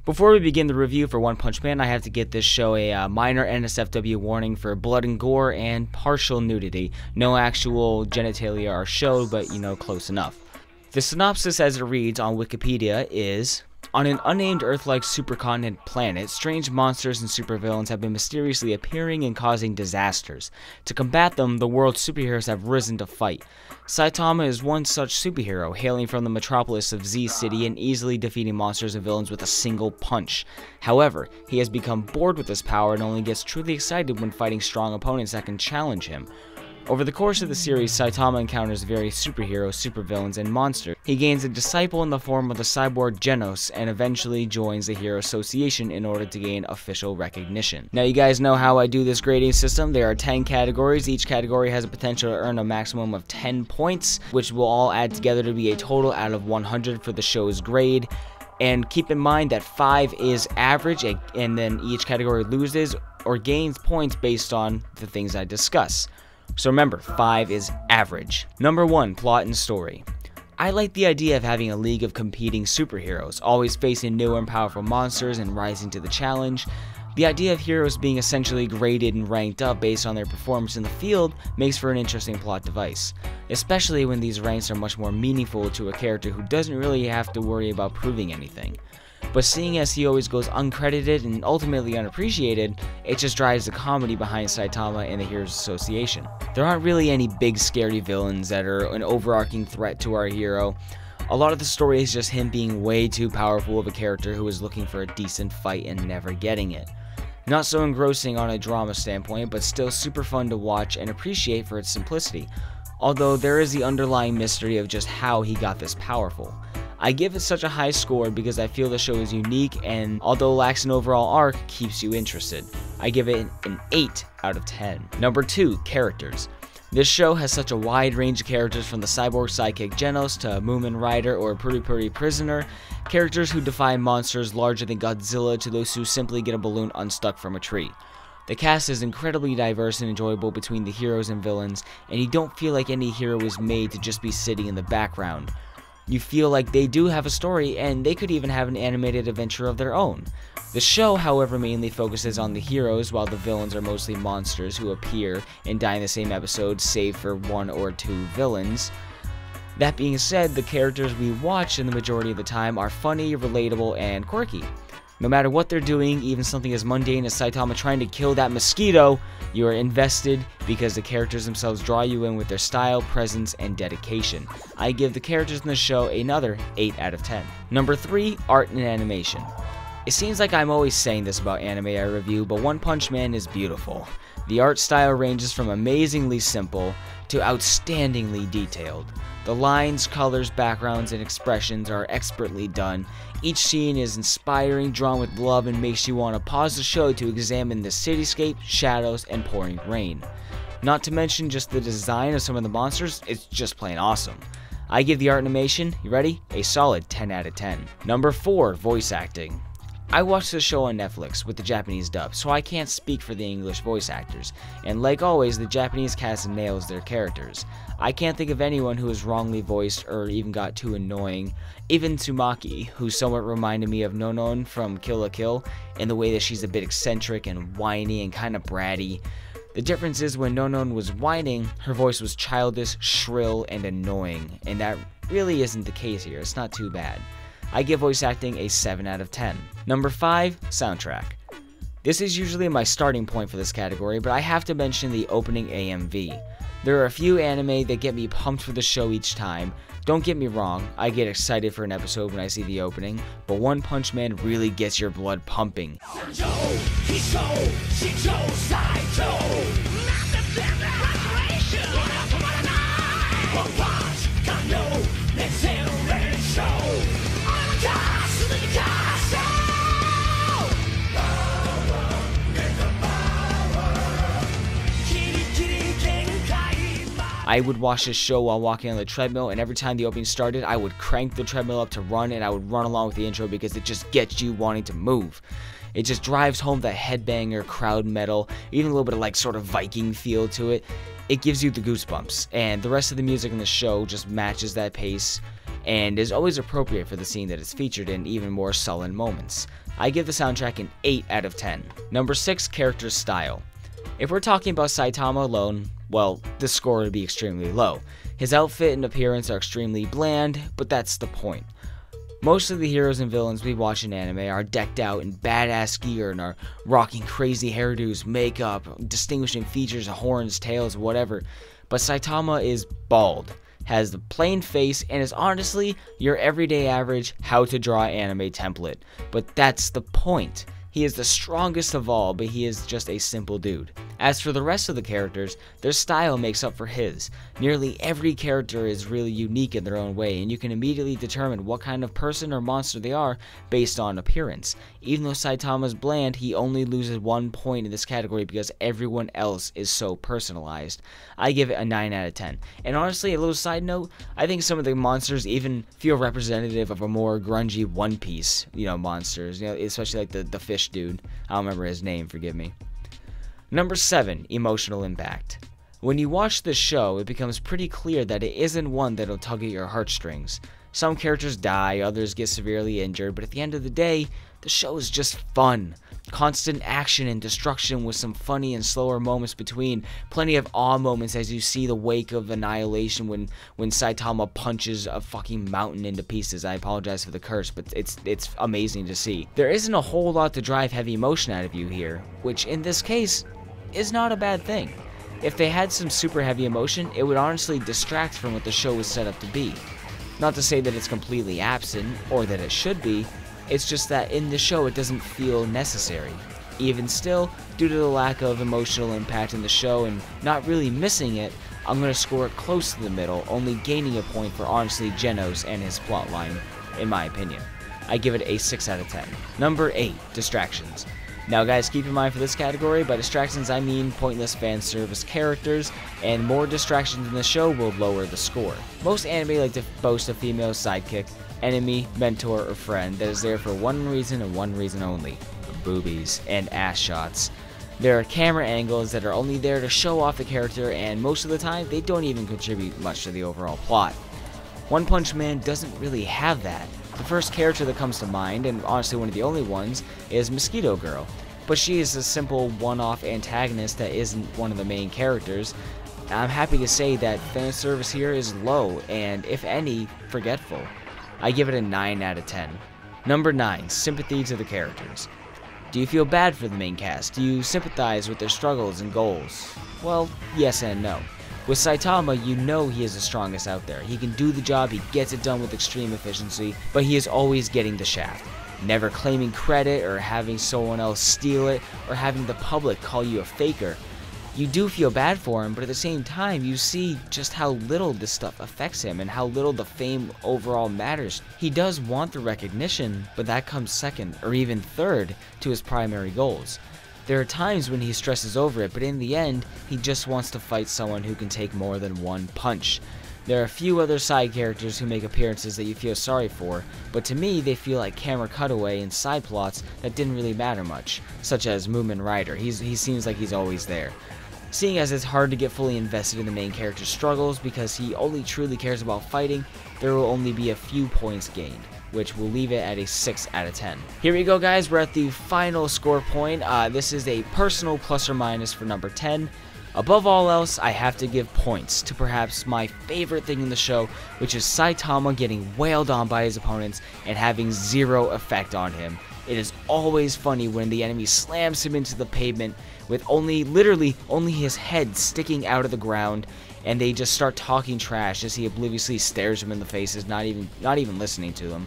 Before we begin the review for One Punch Man, I have to get this show a minor NSFW warning for blood and gore and partial nudity. No actual genitalia are showed, but close enough. The synopsis as it reads on Wikipedia is: on an unnamed Earth-like supercontinent planet, strange monsters and supervillains have been mysteriously appearing and causing disasters. To combat them, the world's superheroes have risen to fight. Saitama is one such superhero, hailing from the metropolis of Z City and easily defeating monsters and villains with a single punch. However, he has become bored with this power and only gets truly excited when fighting strong opponents that can challenge him. Over the course of the series, Saitama encounters various superheroes, supervillains, and monsters. He gains a disciple in the form of the cyborg Genos, and eventually joins the Hero Association in order to gain official recognition. Now, you guys know how I do this grading system. There are 10 categories. Each category has a potential to earn a maximum of 10 points, which will all add together to be a total out of 100 for the show's grade. And keep in mind that 5 is average, and then each category loses or gains points based on the things I discuss. So remember, 5 is average. Number 1, plot and story. I like the idea of having a league of competing superheroes, always facing new and powerful monsters and rising to the challenge. The idea of heroes being essentially graded and ranked up based on their performance in the field makes for an interesting plot device, especially when these ranks are much more meaningful to a character who doesn't really have to worry about proving anything. But seeing as he always goes uncredited and ultimately unappreciated, it just drives the comedy behind Saitama and the Heroes Association. There aren't really any big scary villains that are an overarching threat to our hero. A lot of the story is just him being way too powerful of a character who is looking for a decent fight and never getting it. Not so engrossing on a drama standpoint, but still super fun to watch and appreciate for its simplicity, although there is the underlying mystery of just how he got this powerful. I give it such a high score because I feel the show is unique and, although lacks an overall arc, keeps you interested. I give it an 8 out of 10. Number 2, characters. This show has such a wide range of characters, from the cyborg sidekick Genos to Moomin Rider or Puri Puri Prisoner, characters who defy monsters larger than Godzilla to those who simply get a balloon unstuck from a tree. The cast is incredibly diverse and enjoyable between the heroes and villains, and you don't feel like any hero was made to just be sitting in the background. You feel like they do have a story, and they could even have an animated adventure of their own. The show, however, mainly focuses on the heroes, while the villains are mostly monsters who appear and die in the same episode, save for 1 or 2 villains. That being said, the characters we watch in the majority of the time are funny, relatable, and quirky. No matter what they're doing, even something as mundane as Saitama trying to kill that mosquito, you are invested because the characters themselves draw you in with their style, presence, and dedication. I give the characters in the show another 8 out of 10. Number 3, art and animation. It seems like I'm always saying this about anime I review, but One Punch Man is beautiful. The art style ranges from amazingly simple to outstandingly detailed. The lines, colors, backgrounds, and expressions are expertly done. Each scene is inspiring, drawn with love, and makes you want to pause the show to examine the cityscape, shadows, and pouring rain. Not to mention just the design of some of the monsters, it's just plain awesome. I give the art animation, you ready? A solid 10 out of 10. Number 4, voice acting. I watched this show on Netflix with the Japanese dub, so I can't speak for the English voice actors, and like always, the Japanese cast nails their characters. I can't think of anyone who was wrongly voiced or even got too annoying. Even Tsumaki, who somewhat reminded me of Nonon from Kill la Kill, in the way that she's a bit eccentric and whiny and kind of bratty. The difference is when Nonon was whining, her voice was childish, shrill, and annoying, and that really isn't the case here. It's not too bad. I give voice acting a 7 out of 10. Number 5, soundtrack. This is usually my starting point for this category, but I have to mention the opening AMV. There are a few anime that get me pumped for the show each time. Don't get me wrong, I get excited for an episode when I see the opening, but One Punch Man really gets your blood pumping. I would watch this show while walking on the treadmill, and every time the opening started, I would crank the treadmill up to run, and I would run along with the intro because it just gets you wanting to move. It just drives home that headbanger, crowd metal, even a little bit of like sort of Viking feel to it. It gives you the goosebumps, and the rest of the music in the show just matches that pace and is always appropriate for the scene that it's featured in, even more sullen moments. I give the soundtrack an 8 out of 10. Number 6, character style. If we're talking about Saitama alone, well, the score would be extremely low. His outfit and appearance are extremely bland, but that's the point. Most of the heroes and villains we watch in anime are decked out in badass gear and are rocking crazy hairdos, makeup, distinguishing features, horns, tails, whatever. But Saitama is bald, has the plain face, and is honestly your everyday average how to draw anime template. But that's the point. He is the strongest of all, but he is just a simple dude. As for the rest of the characters, their style makes up for his. Nearly every character is really unique in their own way, and you can immediately determine what kind of person or monster they are based on appearance. Even though Saitama's bland, he only loses 1 point in this category because everyone else is so personalized. I give it a 9 out of 10. And honestly, a little side note, I think some of the monsters even feel representative of a more grungy One Piece, monsters, especially like the fish dude. I don't remember his name, forgive me. Number 7, emotional impact. When you watch this show, it becomes pretty clear that it isn't one that'll tug at your heartstrings. Some characters die, others get severely injured, but at the end of the day, the show is just fun. Constant action and destruction with some funny and slower moments between. Plenty of awe moments as you see the wake of annihilation when Saitama punches a fucking mountain into pieces. I apologize for the curse, but it's amazing to see. There isn't a whole lot to drive heavy emotion out of you here, which in this case is not a bad thing. If they had some super heavy emotion, it would honestly distract from what the show was set up to be. Not to say that it's completely absent, or that it should be, it's just that in the show it doesn't feel necessary. Even still, due to the lack of emotional impact in the show and not really missing it, I'm going to score it close to the middle, only gaining a point for honestly Genos and his plotline, in my opinion. I give it a 6 out of 10. Number 8, distractions. Now guys, keep in mind for this category, by distractions I mean pointless fan service characters, and more distractions in the show will lower the score. Most anime like to boast a female sidekick, enemy, mentor, or friend that is there for one reason and one reason only: boobies and ass shots. There are camera angles that are only there to show off the character, and most of the time they don't even contribute much to the overall plot. One Punch Man doesn't really have that. The first character that comes to mind, and honestly one of the only ones, is Mosquito Girl. But she is a simple one-off antagonist that isn't one of the main characters. I'm happy to say that fan service here is low, and if any, forgetful. I give it a 9 out of 10. Number 9, sympathy to the characters. Do you feel bad for the main cast? Do you sympathize with their struggles and goals? Well, yes and no. With Saitama, you know he is the strongest out there. He can do the job, he gets it done with extreme efficiency, but he is always getting the shaft. Never claiming credit or having someone else steal it or having the public call you a faker. You do feel bad for him, but at the same time, you see just how little this stuff affects him and how little the fame overall matters. He does want the recognition, but that comes second or even third to his primary goals. There are times when he stresses over it, but in the end, he just wants to fight someone who can take more than one punch. There are a few other side characters who make appearances that you feel sorry for, but to me they feel like camera cutaway and side plots that didn't really matter much, such as Moomin Rider. He seems like he's always there. Seeing as it's hard to get fully invested in the main character's struggles because he only truly cares about fighting, there will only be a few points gained, which will leave it at a 6 out of 10. Here we go guys, we're at the final score point. This is a personal plus or minus for number 10. Above all else, I have to give points to perhaps my favorite thing in the show, which is Saitama getting wailed on by his opponents and having zero effect on him. It is always funny when the enemy slams him into the pavement with literally only his head sticking out of the ground, and they just start talking trash as he obliviously stares him in the faces, not even listening to them.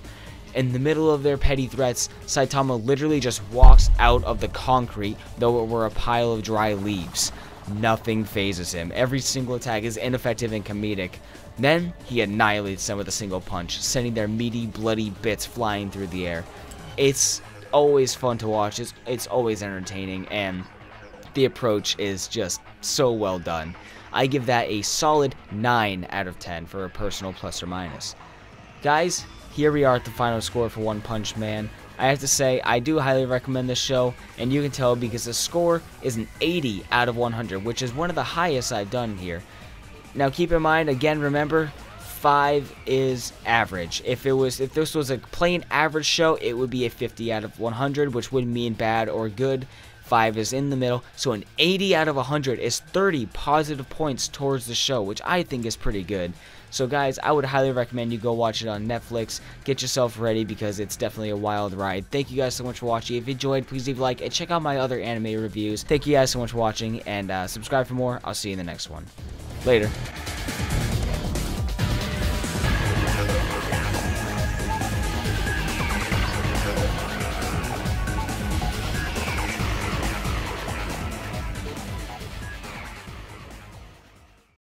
In the middle of their petty threats, Saitama literally just walks out of the concrete, though it were a pile of dry leaves. Nothing phases him. Every single attack is ineffective and comedic. Then, he annihilates them with a single punch, sending their meaty, bloody bits flying through the air. It's always fun to watch, it's always entertaining, and the approach is just so well done. I give that a solid 9 out of 10 for a personal plus or minus. Guys, here we are at the final score for One Punch Man. I have to say, I do highly recommend this show, and you can tell because the score is an 80 out of 100, which is one of the highest I've done here. Now keep in mind, again, remember, 5 is average. If this was a plain average show, it would be a 50 out of 100, which wouldn't mean bad or good. 5 is in the middle, so an 80 out of 100 is 30 positive points towards the show, which I think is pretty good. So guys, I would highly recommend you go watch it on Netflix. Get yourself ready because it's definitely a wild ride. Thank you guys so much for watching. If you enjoyed, please leave a like and check out my other anime reviews. Thank you guys so much for watching, and subscribe for more. I'll see you in the next one. Later.